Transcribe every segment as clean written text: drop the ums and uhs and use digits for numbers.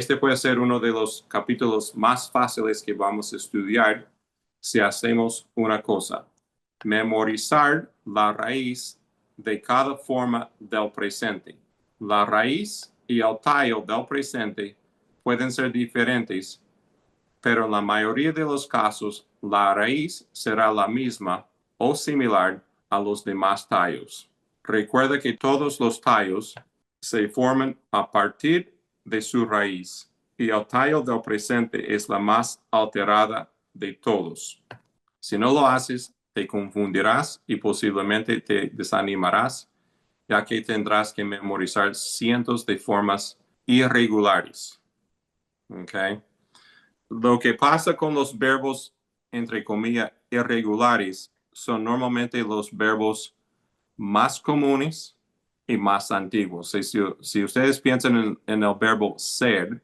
este puede ser uno de los capítulos más fáciles que vamos a estudiar si hacemos una cosa: memorizar la raíz de cada forma del presente. La raíz y el tallo del presente pueden ser diferentes, pero en la mayoría de los casos, la raíz será la misma o similar a los demás tallos. Recuerda que todos los tallos se forman a partir de su raíz, y el tallo del presente es la más alterada de todos. Si no lo haces, te confundirás y posiblemente te desanimarás, ya que tendrás que memorizar cientos de formas irregulares. ¿Okay? Lo que pasa con los verbos, entre comillas, irregulares, son normalmente los verbos más comunes y más antiguos. Si ustedes piensan en el verbo ser,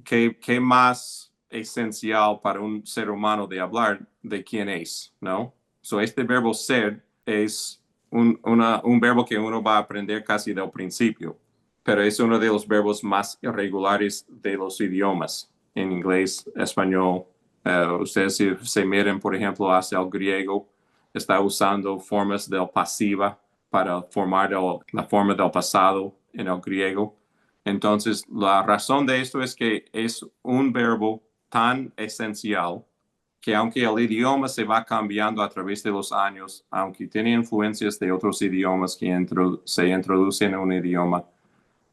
¿qué más esencial para un ser humano de hablar de quién es? ¿No? Este verbo ser es un verbo que uno va a aprender casi del principio, pero es uno de los verbos más irregulares de los idiomas. En inglés, español, ustedes si se miren, por ejemplo, hacia el griego, está usando formas del pasiva para formar la forma del pasado en el griego. Entonces, la razón de esto es que es un verbo tan esencial que aunque el idioma se va cambiando a través de los años, aunque tiene influencias de otros idiomas que se introducen en un idioma,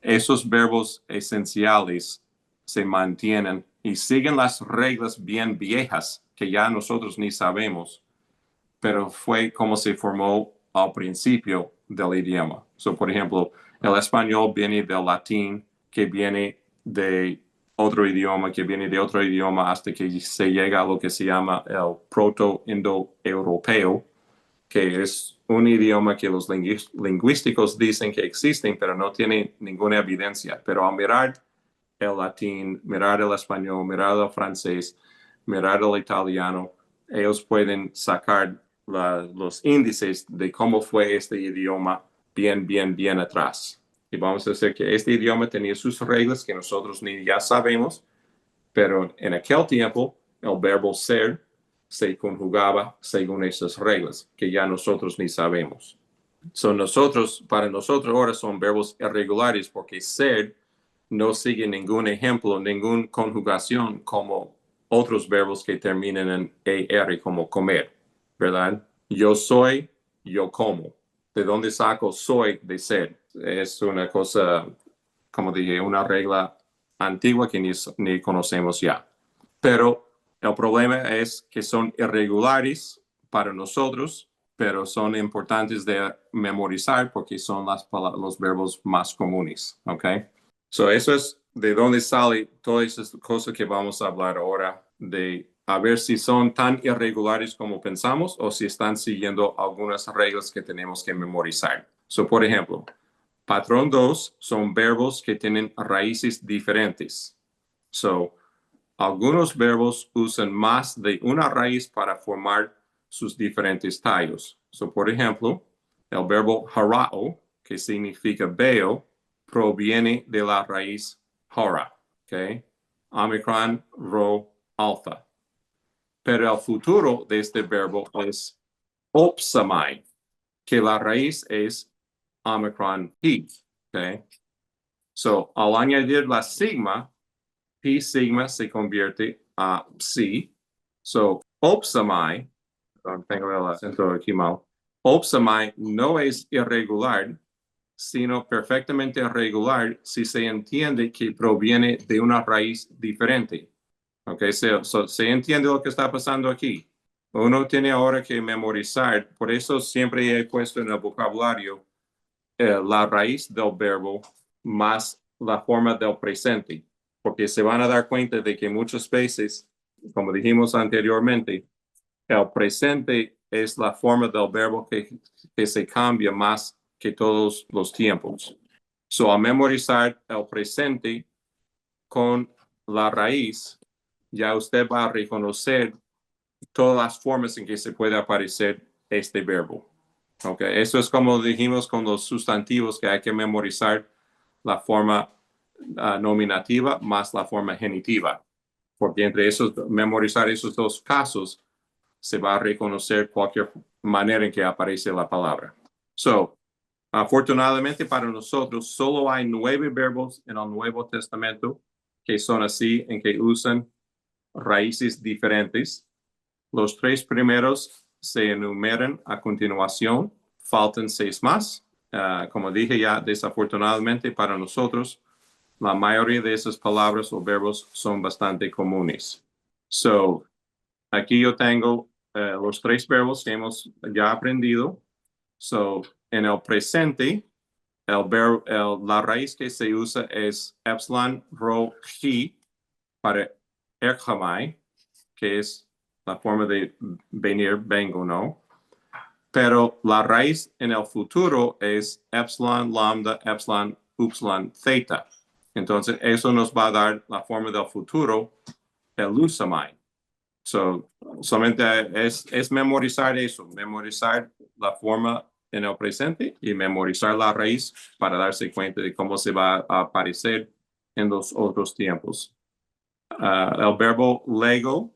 esos verbos esenciales se mantienen y siguen las reglas bien viejas que ya nosotros ni sabemos, pero fue como se formó al principio del idioma. Por ejemplo, el español viene del latín, que viene de otro idioma, que viene de otro idioma hasta que se llega a lo que se llama el proto-indoeuropeo, que es un idioma que los lingüísticos dicen que existen, pero no tienen ninguna evidencia. Pero al mirar el latín, mirar el español, mirar el francés, mirar el italiano, ellos pueden sacar los índices de cómo fue este idioma bien atrás. Y vamos a decir que este idioma tenía sus reglas que nosotros ni ya sabemos, pero en aquel tiempo el verbo ser se conjugaba según esas reglas que ya nosotros ni sabemos. Para nosotros ahora son verbos irregulares porque ser no sigue ningún ejemplo, ninguna conjugación como otros verbos que terminan en er, como comer, ¿verdad? Yo soy, yo como. ¿De dónde saco soy de ser? Es una cosa, como dije, una regla antigua que ni conocemos ya. Pero el problema es que son irregulares para nosotros, pero son importantes de memorizar porque son los verbos más comunes, ¿ok? Eso es de dónde sale todas esas cosas que vamos a hablar ahora, de a ver si son tan irregulares como pensamos o si están siguiendo algunas reglas que tenemos que memorizar. Por ejemplo, patrón 2 son verbos que tienen raíces diferentes. Algunos verbos usan más de una raíz para formar sus diferentes tallos. Por ejemplo, el verbo harao, que significa veo, proviene de la raíz hara, ¿okay? Omicron, rho, alfa. Pero el futuro de este verbo es opsamai, que la raíz es Omicron pi, ¿okay? Al añadir la sigma, pi sigma se convierte a psi. Opsamai, tengo el acento aquí mal, opsamai no es irregular, sino perfectamente regular si se entiende que proviene de una raíz diferente. Okay, se entiende lo que está pasando aquí. Uno tiene ahora que memorizar, por eso siempre he puesto en el vocabulario la raíz del verbo más la forma del presente, porque se van a dar cuenta de que muchas veces, como dijimos anteriormente, el presente es la forma del verbo que se cambia más que todos los tiempos. Al memorizar el presente con la raíz, ya usted va a reconocer todas las formas en que se puede aparecer este verbo. Okay. Eso es como dijimos con los sustantivos, que hay que memorizar la forma nominativa más la forma genitiva. Porque entre memorizar esos dos casos, se va a reconocer cualquier manera en que aparece la palabra. So, afortunadamente para nosotros, solo hay 9 verbos en el Nuevo Testamento que son así, en que usan raíces diferentes. Los 3 primeros se enumeran a continuación. Faltan 6 más. Como dije ya, desafortunadamente para nosotros, la mayoría de esas palabras o verbos son bastante comunes. So, aquí yo tengo los 3 verbos que hemos ya aprendido. So, en el presente, la raíz que se usa es epsilon rho chi para erchamai, que es la forma de venir, vengo, ¿no? Pero la raíz en el futuro es epsilon, lambda, epsilon, upsilon, theta. Entonces, eso nos va a dar la forma del futuro, elusamai. So, solamente es memorizar eso, memorizar la forma en el presente y memorizar la raíz para darse cuenta de cómo se va a aparecer en los otros tiempos. El verbo lego,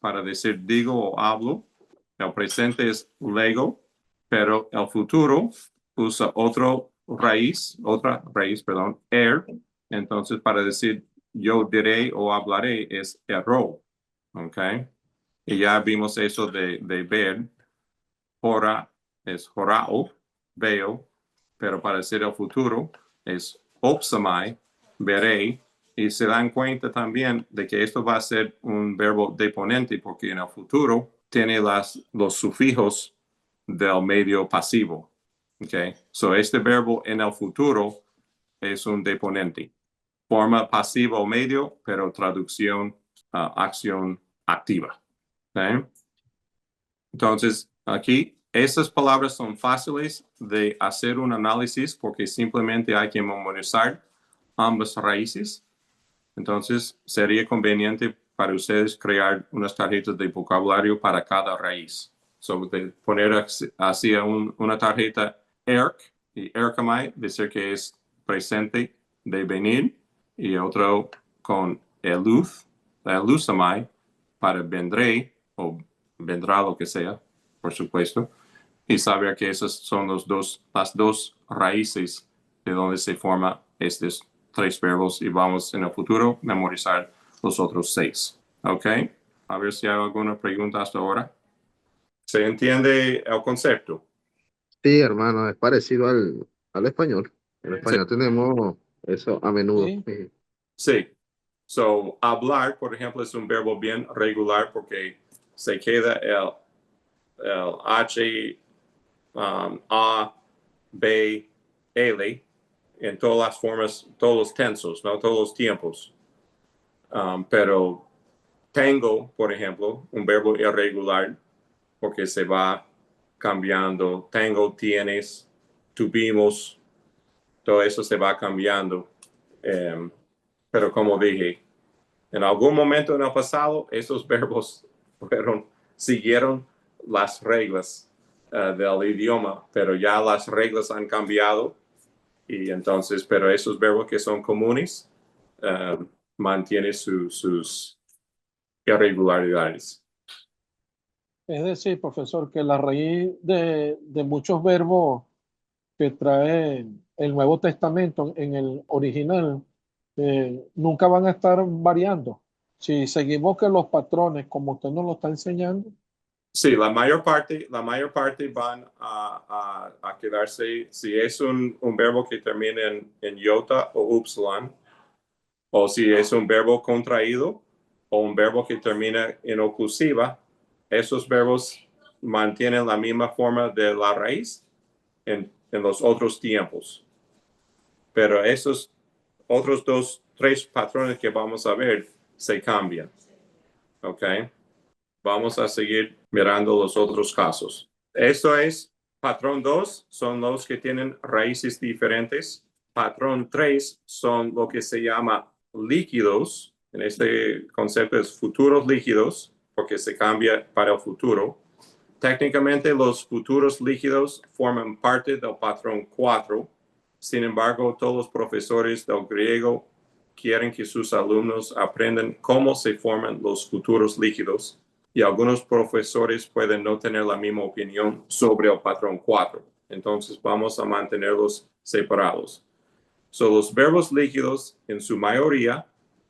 para decir digo o hablo, el presente es lego, pero el futuro usa otra raíz, Entonces, para decir yo diré o hablaré es erro. ¿Ok? Y ya vimos eso de ver. Hora es horao, veo, pero para decir el futuro es opsamai, veré. Y se dan cuenta también de que esto va a ser un verbo deponente porque en el futuro tiene los sufijos del medio pasivo. Okay? So este verbo en el futuro es un deponente. Forma pasiva o medio, pero traducción, acción activa. Okay? Entonces, aquí, esas palabras son fáciles de hacer un análisis porque simplemente hay que memorizar ambas raíces. Entonces, sería conveniente para ustedes crear unas tarjetas de vocabulario para cada raíz. So, de poner así una tarjeta ERC y ERCamai, decir que es presente de venir, y otro con elusamai para vendré o vendrá, lo que sea, por supuesto, y saber que esas son las dos raíces de donde se forman estos 3 verbos, y vamos en el futuro a memorizar los otros 6. ¿Ok? A ver si hay alguna pregunta hasta ahora. ¿Se entiende el concepto? Sí, hermano, es parecido al español. En español tenemos eso a menudo. Sí. Sí. So, hablar, por ejemplo, es un verbo bien regular porque se queda el H, A, B, L en todas las formas, todos los tensos, ¿no? Todos los tiempos. Pero tengo, por ejemplo, un verbo irregular porque se va cambiando. Tengo, tienes, tuvimos, todo eso se va cambiando. Pero como dije, en algún momento en el pasado, esos verbos siguieron las reglas del idioma, pero ya las reglas han cambiado, y entonces, pero esos verbos que son comunes mantienen sus irregularidades. Es decir, profesor, que la raíz de muchos verbos que trae el Nuevo Testamento en el original nunca van a estar variando. Si seguimos que los patrones, como usted nos lo está enseñando. Sí, la mayor parte van a quedarse, si es un verbo que termina en iota o upsilon, o si es un verbo contraído o un verbo que termina en oclusiva, esos verbos mantienen la misma forma de la raíz en los otros tiempos. Pero esos otros 3 patrones que vamos a ver se cambian. ¿Ok? Vamos a seguir mirando los otros casos. Esto es patrón 2, son los que tienen raíces diferentes. Patrón 3 son lo que se llama líquidos. En este concepto es futuros líquidos, porque se cambia para el futuro. Técnicamente, los futuros líquidos forman parte del patrón 4. Sin embargo, todos los profesores del griego quieren que sus alumnos aprendan cómo se forman los futuros líquidos y algunos profesores pueden no tener la misma opinión sobre el patrón 4. Entonces vamos a mantenerlos separados. So, los verbos líquidos en su mayoría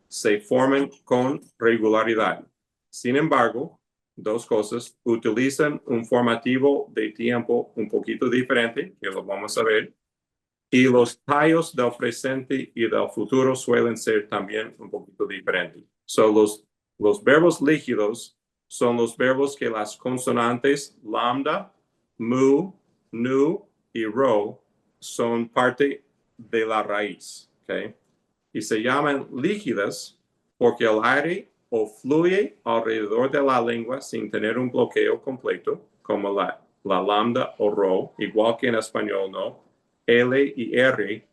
se forman con regularidad. Sin embargo, dos cosas, utilizan un formativo de tiempo un poquito diferente, que lo vamos a ver, y los tallos del presente y del futuro suelen ser también un poquito diferentes. So, los verbos líquidos son los verbos que las consonantes lambda, mu, nu y rho son parte de la raíz, ¿ok? Y se llaman líquidas porque el aire o fluye alrededor de la lengua sin tener un bloqueo completo, como la lambda o rho, igual que en español, ¿no? L y R,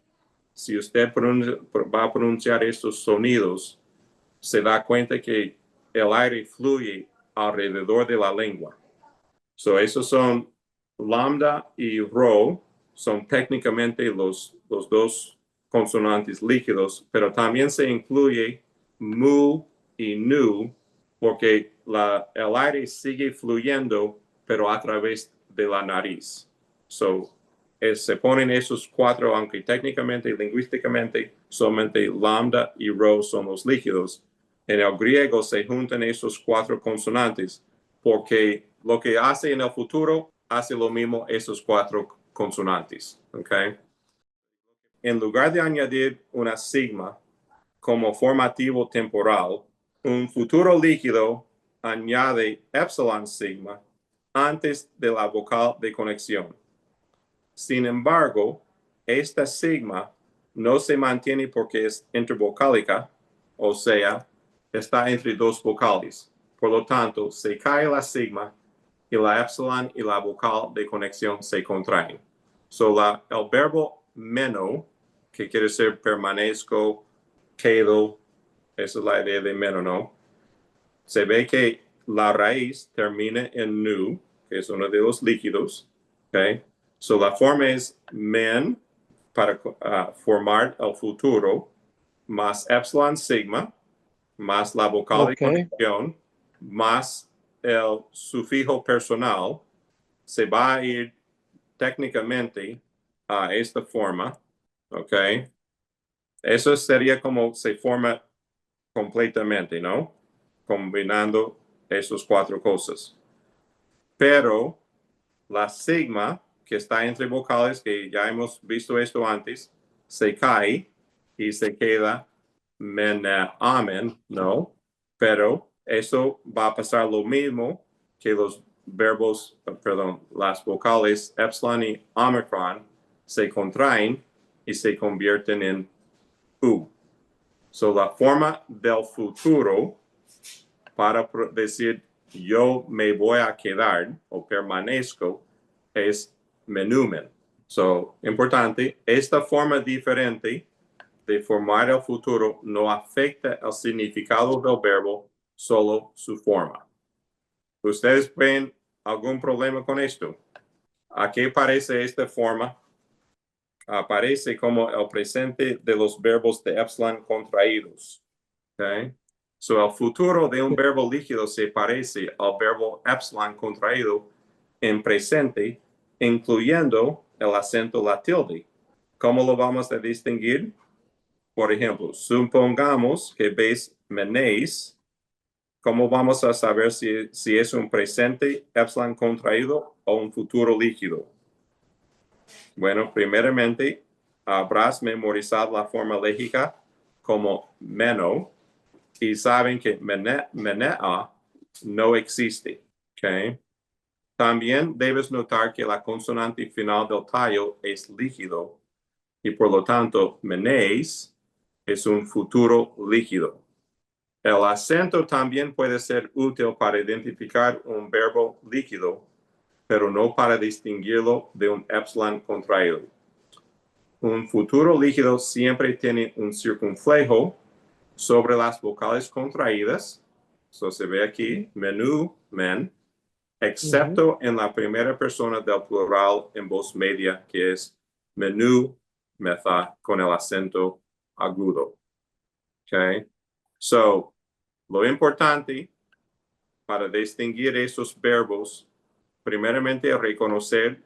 si usted va a pronunciar estos sonidos, se da cuenta que el aire fluye alrededor de la lengua. So, esos son lambda y rho, son técnicamente los dos consonantes líquidos, pero también se incluye mu y nu, porque el aire sigue fluyendo, pero a través de la nariz. So, se ponen esos cuatro, aunque técnicamente y lingüísticamente solamente lambda y rho son los líquidos. En el griego se juntan esos cuatro consonantes porque lo que hace en el futuro hace lo mismo esos cuatro consonantes. ¿Okay? En lugar de añadir una sigma como formativo temporal, un futuro líquido añade epsilon sigma antes de la vocal de conexión. Sin embargo, esta sigma no se mantiene porque es intervocálica, o sea, está entre dos vocales. Por lo tanto, se cae la sigma y la epsilon y la vocal de conexión se contraen. So, el verbo meno, que quiere decir permanezco, quedo, esa es la idea de meno, ¿no? Se ve que la raíz termina en nu, que es uno de los líquidos, ¿ok? So, la forma es men para formar el futuro, más epsilon sigma, más la vocal de conexión, más el sufijo personal, se va a ir técnicamente a esta forma, ¿ok? Eso sería como se forma completamente, ¿no? Combinando esas cuatro cosas. Pero la sigma, que está entre vocales, que ya hemos visto esto antes, se cae y se queda amen, ¿no? Pero eso va a pasar lo mismo que los verbos, las vocales epsilon y omicron se contraen y se convierten en u. So, la forma del futuro para decir yo me voy a quedar o permanezco es menumen. So, importante, esta forma diferente de formar el futuro no afecta el significado del verbo, solo su forma. ¿Ustedes ven algún problema con esto? ¿A qué parece esta forma? Aparece como el presente de los verbos de epsilon contraídos. Okay? So, el futuro de un verbo líquido se parece al verbo epsilon contraído en presente, incluyendo el acento la tilde. ¿Cómo lo vamos a distinguir? Por ejemplo, supongamos que ves menéis. ¿Cómo vamos a saber si es un presente epsilon contraído o un futuro líquido? Bueno, primeramente, habrás memorizado la forma léxica como meno y saben que menea no existe. ¿Okay? También debes notar que la consonante final del tallo es líquido y por lo tanto menéis es un futuro líquido. El acento también puede ser útil para identificar un verbo líquido, pero no para distinguirlo de un epsilon contraído. Un futuro líquido siempre tiene un circunflejo sobre las vocales contraídas. Eso se ve aquí, menú, men, excepto en la primera persona del plural en voz media, que es menú, metha, con el acento agudo. Okay. So, lo importante para distinguir esos verbos, primeramente reconocer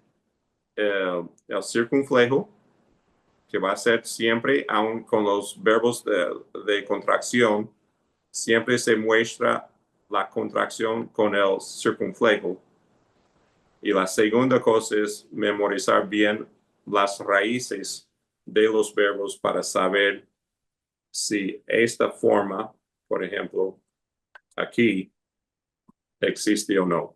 el circunflejo, que va a ser siempre, aun con los verbos de contracción, siempre se muestra la contracción con el circunflejo. Y la segunda cosa es memorizar bien las raíces de los verbos para saber si esta forma, por ejemplo, aquí, existe o no.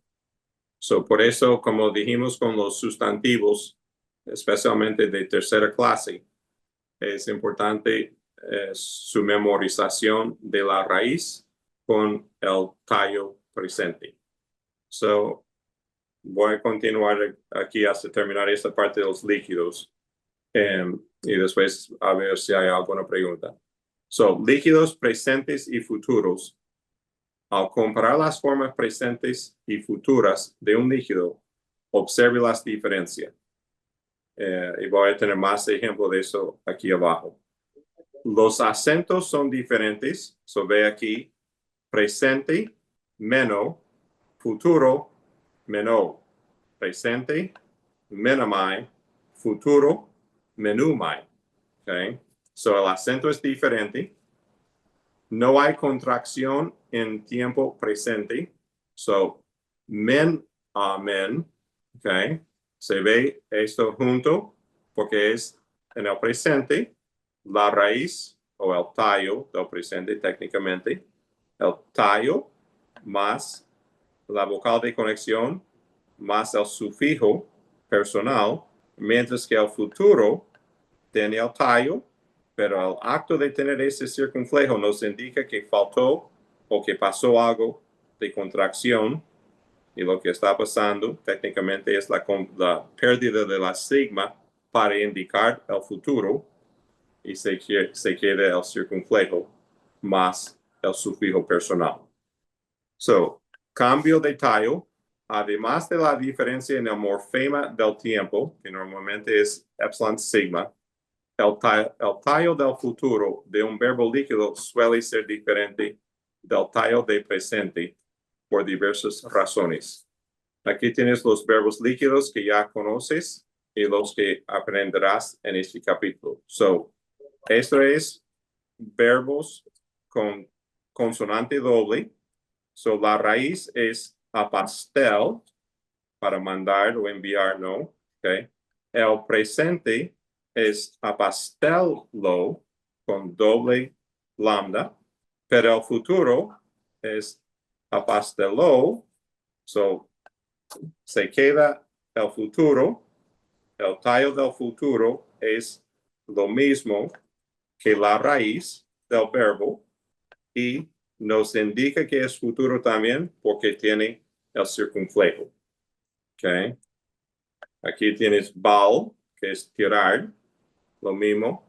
So, por eso, como dijimos con los sustantivos, especialmente de tercera clase, es importante su memorización de la raíz con el tallo presente. So, voy a continuar aquí hasta terminar esta parte de los líquidos y después a ver si hay alguna pregunta. So, líquidos presentes y futuros. Al comparar las formas presentes y futuras de un líquido, observe las diferencias. Y voy a tener más ejemplos de eso aquí abajo. Los acentos son diferentes. So, ve aquí, presente, meno, futuro, meno. Presente, menomai, futuro, menumai. Okay? So, el acento es diferente. No hay contracción en tiempo presente. So, men, amen. Okay? Se ve esto junto porque es en el presente la raíz o el tallo del presente técnicamente. El tallo más la vocal de conexión más el sufijo personal, mientras que el futuro tiene el tallo, pero el acto de tener ese circunflejo nos indica que faltó o que pasó algo de contracción, y lo que está pasando técnicamente es la pérdida de la sigma para indicar el futuro, y se queda el circunflejo más el sufijo personal. So, cambio de tallo, además de la diferencia en el morfema del tiempo, que normalmente es epsilon sigma, el tallo del futuro de un verbo líquido suele ser diferente del tallo de presente por diversas razones. Aquí tienes los verbos líquidos que ya conoces y los que aprenderás en este capítulo. So, esto es verbos con consonante doble. So, la raíz es a pastel, para mandar o enviar, ¿no? Okay. El presente es a pastello, con doble lambda, pero el futuro es a pasteló. So, se queda el futuro. El tallo del futuro es lo mismo que la raíz del verbo y nos indica que es futuro también porque tiene el circunflejo. Okay. Aquí tienes bal, que es tirar, lo mismo.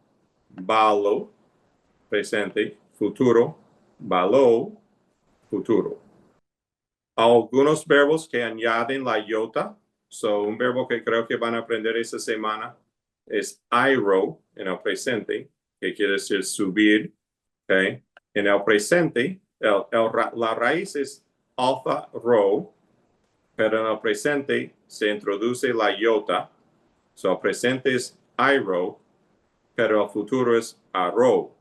Balo, presente, futuro. Baló, futuro. Algunos verbos que añaden la iota. So, un verbo que creo que van a aprender esta semana es airo en el presente, que quiere decir subir. Okay. En el presente, la raíz es alfa rho, pero en el presente se introduce la iota. So, el presente es airo, pero el futuro es arro.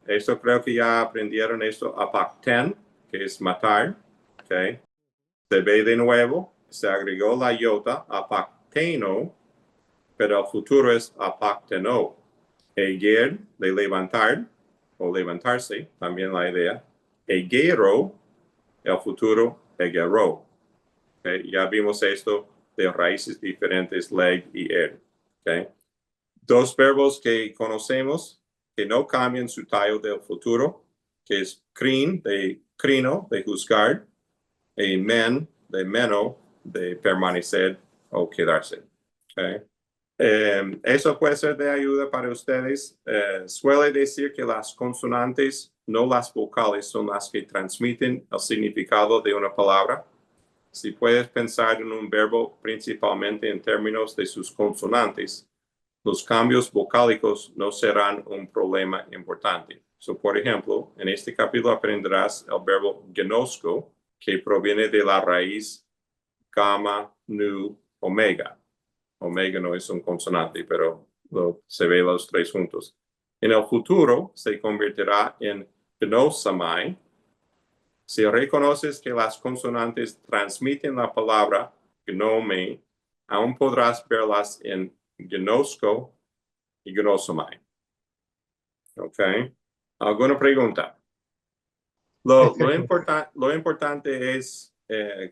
Esto creo que ya aprendieron esto, apacten, que es matar. Okay. Se ve de nuevo, se agregó la iota, apacteno, pero el futuro es apacteno. Eger, de levantar, o levantarse, también la idea. Egero, el futuro, egero. Okay. Ya vimos esto de raíces diferentes, leg y er. Okay. Dos verbos que conocemos que no cambian su tallo del futuro, que es crin, de crino, de juzgar, y men, de meno, de permanecer o quedarse. Okay. Eso puede ser de ayuda para ustedes. Suele decir que las consonantes, no las vocales, son las que transmiten el significado de una palabra. Si puedes pensar en un verbo principalmente en términos de sus consonantes, los cambios vocálicos no serán un problema importante. So, por ejemplo, en este capítulo aprenderás el verbo gnosko, que proviene de la raíz gamma, nu, omega. Omega no es un consonante, pero se ve los tres juntos. En el futuro se convertirá en gnosamai. Si reconoces que las consonantes transmiten la palabra gnome, aún podrás verlas en gnosko y gnosamai. ¿Ok? ¿Alguna pregunta? Lo importante es,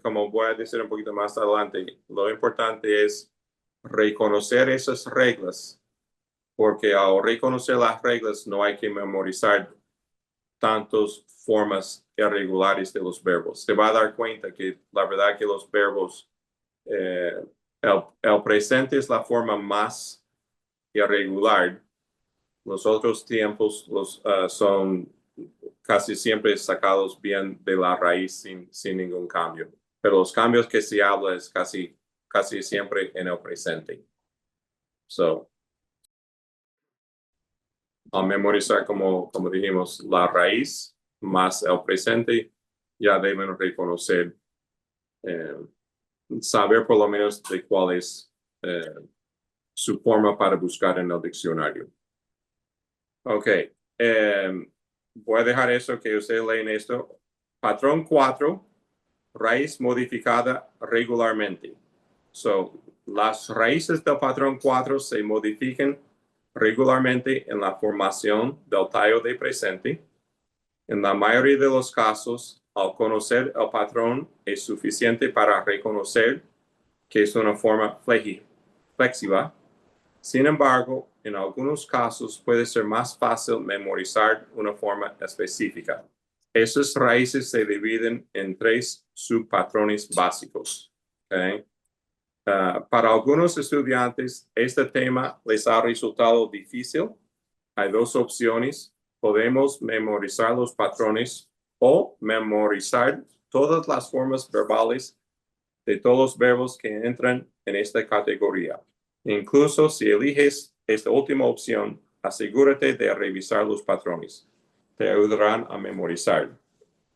como voy a decir un poquito más adelante, lo importante es reconocer esas reglas, porque al reconocer las reglas no hay que memorizar tantas formas irregulares de los verbos. Se va a dar cuenta que la verdad que los verbos, el presente es la forma más irregular. Los otros tiempos son casi siempre sacados bien de la raíz sin ningún cambio. Pero los cambios que se habla es casi siempre en el presente. So, al memorizar, como dijimos, la raíz más el presente, ya deben reconocer, saber por lo menos de cuál es su forma para buscar en el diccionario. Ok. Voy a dejar eso que ustedes leen esto. Patrón 4, raíz modificada regularmente. So, las raíces del patrón 4 se modifican regularmente en la formación del tallo de presente. En la mayoría de los casos, al conocer el patrón es suficiente para reconocer que es una forma flexiva. Sin embargo, en algunos casos puede ser más fácil memorizar una forma específica. Esas raíces se dividen en 3 subpatrones básicos. Okay? Para algunos estudiantes, este tema les ha resultado difícil. Hay 2 opciones. Podemos memorizar los patrones o memorizar todas las formas verbales de todos los verbos que entran en esta categoría. Incluso si eliges esta última opción, asegúrate de revisar los patrones. Te ayudarán a memorizar.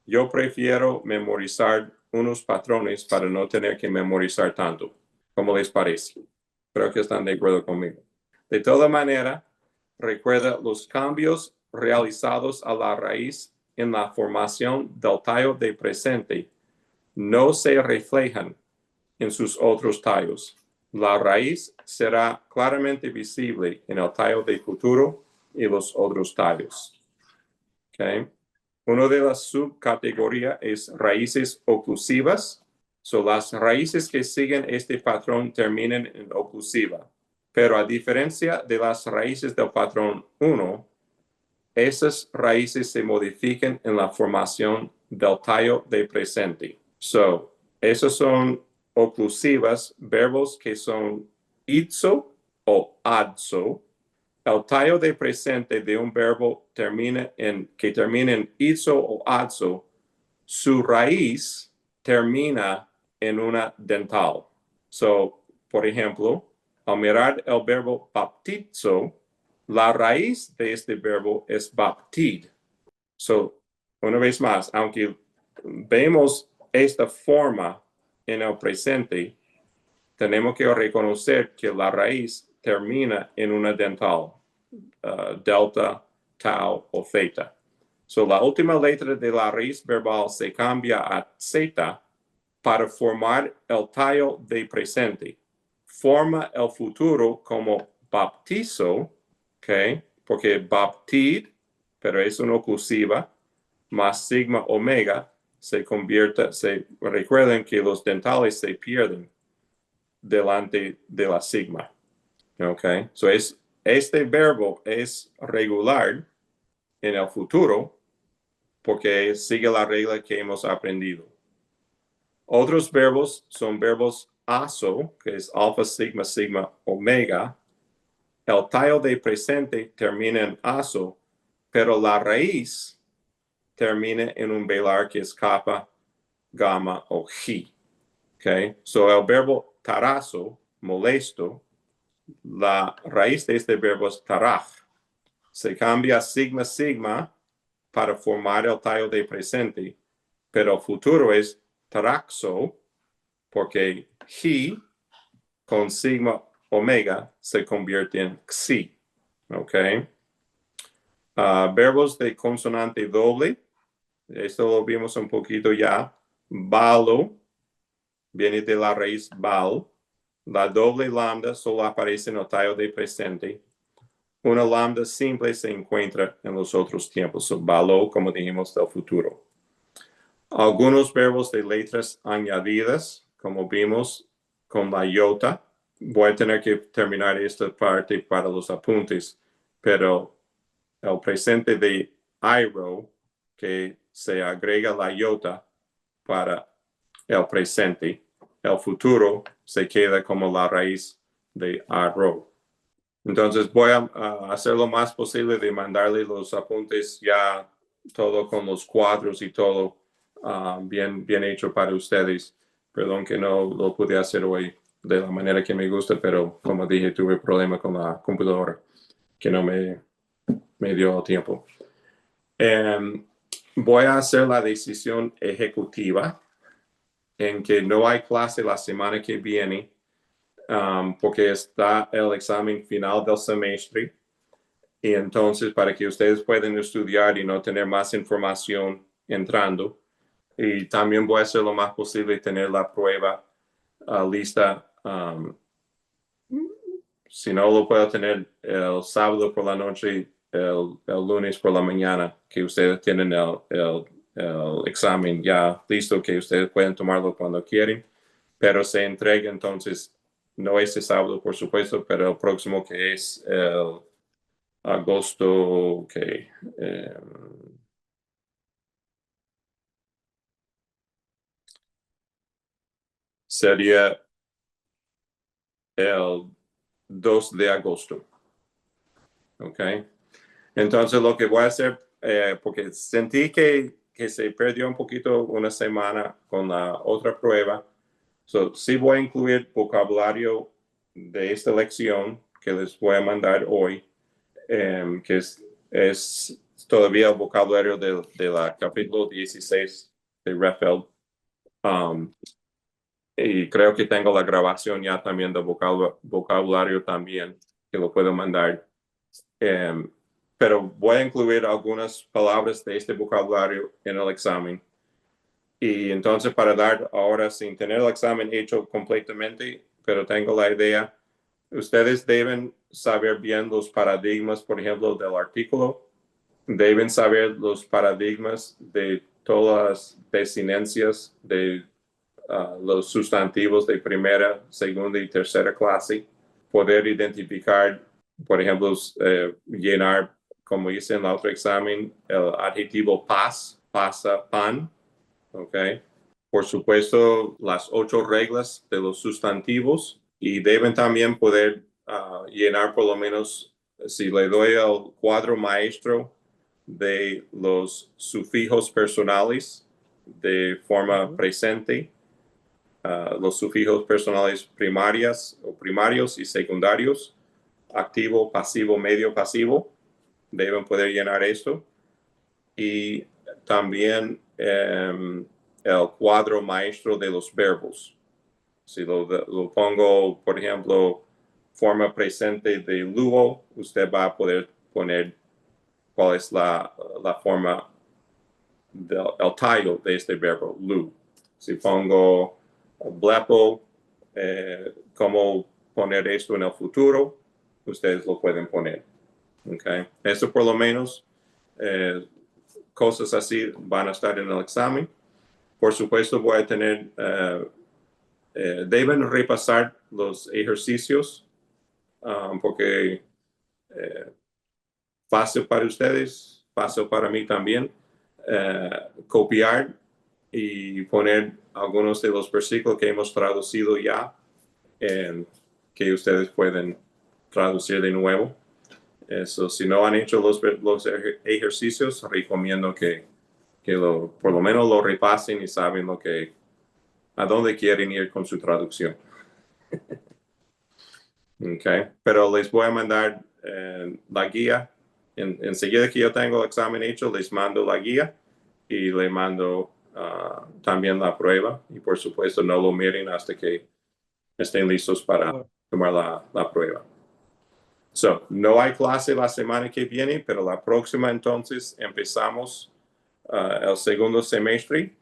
Yo prefiero memorizar unos patrones para no tener que memorizar tanto. ¿Cómo les parece? Creo que están de acuerdo conmigo. De toda manera, recuerda los cambios realizados a la raíz en la formación del tallo de presente no se reflejan en sus otros tallos. La raíz será claramente visible en el tallo de futuro y los otros tallos. Okay. Una de las subcategorías es raíces oclusivas. So, las raíces que siguen este patrón terminan en oclusiva. Pero a diferencia de las raíces del patrón 1, esas raíces se modifican en la formación del tallo de presente. So, esas son oclusivas, verbos que son itso o adso. El tallo de presente de un verbo que termina en itso o adso, su raíz termina en una dental. So, por ejemplo, al mirar el verbo baptizo, la raíz de este verbo es baptid. So, una vez más, aunque vemos esta forma en el presente, tenemos que reconocer que la raíz termina en una dental, delta, tau o theta. So, la última letra de la raíz verbal se cambia a zeta para formar el tallo de presente. Forma el futuro como baptizo, ¿okay? Porque baptid, pero es una oclusiva, más sigma omega, recuerden que los dentales se pierden delante de la sigma. Okay? So este verbo es regular en el futuro porque sigue la regla que hemos aprendido. Otros verbos son verbos aso, que es alfa, sigma, sigma, omega. El tallo de presente termina en aso, pero la raíz termina en un velar que es kappa, gamma o chi. Okay? So el verbo tarazo, molesto, la raíz de este verbo es taraj. Se cambia sigma, sigma para formar el tallo de presente, pero el futuro es traxo, porque he con sigma omega se convierte en xi. ¿Ok? Verbos de consonante doble. Esto lo vimos un poquito ya. Balo viene de la raíz bal. La doble lambda solo aparece en el tallo de presente. Una lambda simple se encuentra en los otros tiempos. So, balo, como dijimos, del futuro. Algunos verbos de letras añadidas, como vimos con la iota. Voy a tener que terminar esta parte para los apuntes, pero el presente de airo, que se agrega la iota para el presente, el futuro se queda como la raíz de arro. Entonces voy a hacer lo más posible de mandarle los apuntes ya todo con los cuadros y todo bien hecho para ustedes. Perdón que no lo pude hacer hoy de la manera que me gusta, pero como dije, tuve problema con la computadora que no me dio tiempo. Voy a hacer la decisión ejecutiva en que no hay clase la semana que viene porque está el examen final del semestre. Y entonces, para que ustedes puedan estudiar y no tener más información entrando. Y también voy a hacer lo más posible tener la prueba lista. Si no, lo puedo tener el sábado por la noche, el lunes por la mañana, que ustedes tienen el examen ya listo, que ustedes pueden tomarlo cuando quieren. Pero se entrega entonces, no este sábado, por supuesto, pero el próximo, que es el agosto, que sería el 2 de agosto. ¿Ok? Entonces lo que voy a hacer, porque sentí que se perdió un poquito una semana con la otra prueba, sí voy a incluir vocabulario de esta lección que les voy a mandar hoy, que es todavía el vocabulario de la capítulo 16 de Refeld. Y creo que tengo la grabación ya también del vocabulario también, que lo puedo mandar. Pero voy a incluir algunas palabras de este vocabulario en el examen. Y entonces, para dar ahora, sin tener el examen hecho completamente, pero tengo la idea, ustedes deben saber bien los paradigmas, por ejemplo, del artículo. Deben saber los paradigmas de todas las desinencias de los sustantivos de primera, segunda y tercera clase. Poder identificar, por ejemplo, llenar, como hice en el otro examen, el adjetivo pas, pasa, pan. ¿Ok? Por supuesto, las 8 reglas de los sustantivos, y deben también poder llenar por lo menos, si le doy el cuadro maestro de los sufijos personales de forma presente, los sufijos personales primarias o primarios y secundarios, activo, pasivo, medio, pasivo, deben poder llenar esto. Y también el cuadro maestro de los verbos. Si lo pongo, por ejemplo, forma presente de luo, usted va a poder poner cuál es la forma el tallo de este verbo, lu. Si pongo blepo, cómo poner esto en el futuro, ustedes lo pueden poner. Okay. Eso por lo menos, cosas así van a estar en el examen. Por supuesto, voy a tener, deben repasar los ejercicios, porque fácil para ustedes, fácil para mí también, copiar y poner algunos de los versículos que hemos traducido ya, que ustedes pueden traducir de nuevo. Eso, si no han hecho los ejercicios, recomiendo que por lo menos lo repasen y saben a dónde quieren ir con su traducción. Okay. Pero les voy a mandar la guía enseguida que yo tengo el examen hecho, les mando la guía y le mando también la prueba. Y por supuesto, no lo miren hasta que estén listos para tomar la prueba. So, no hay clase la semana que viene, pero la próxima entonces empezamos el segundo semestre.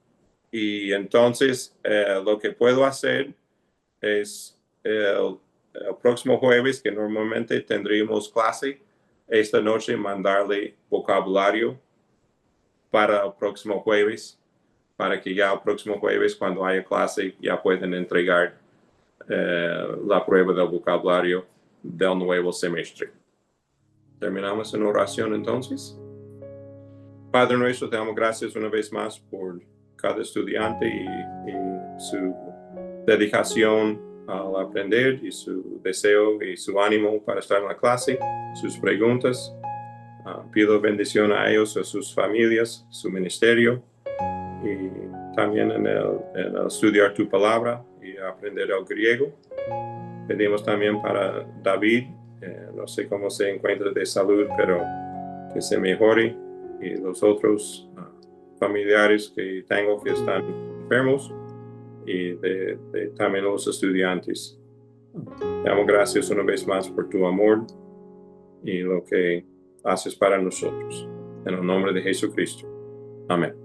Y entonces lo que puedo hacer es el próximo jueves, que normalmente tendríamos clase, esta noche mandarle vocabulario para el próximo jueves, para que ya el próximo jueves, cuando haya clase, ya pueden entregar la prueba del vocabulario del nuevo semestre. Terminamos en oración entonces. Padre nuestro, te damos gracias una vez más por cada estudiante y su dedicación al aprender y su deseo y su ánimo para estar en la clase, sus preguntas. Pido bendición a ellos, a sus familias, su ministerio y también en el estudiar tu palabra y aprender el griego. Pedimos también para David, no sé cómo se encuentra de salud, pero que se mejore, y los otros familiares que tengo que están enfermos, y también los estudiantes. Te damos gracias una vez más por tu amor y lo que haces para nosotros. En el nombre de Jesucristo. Amén.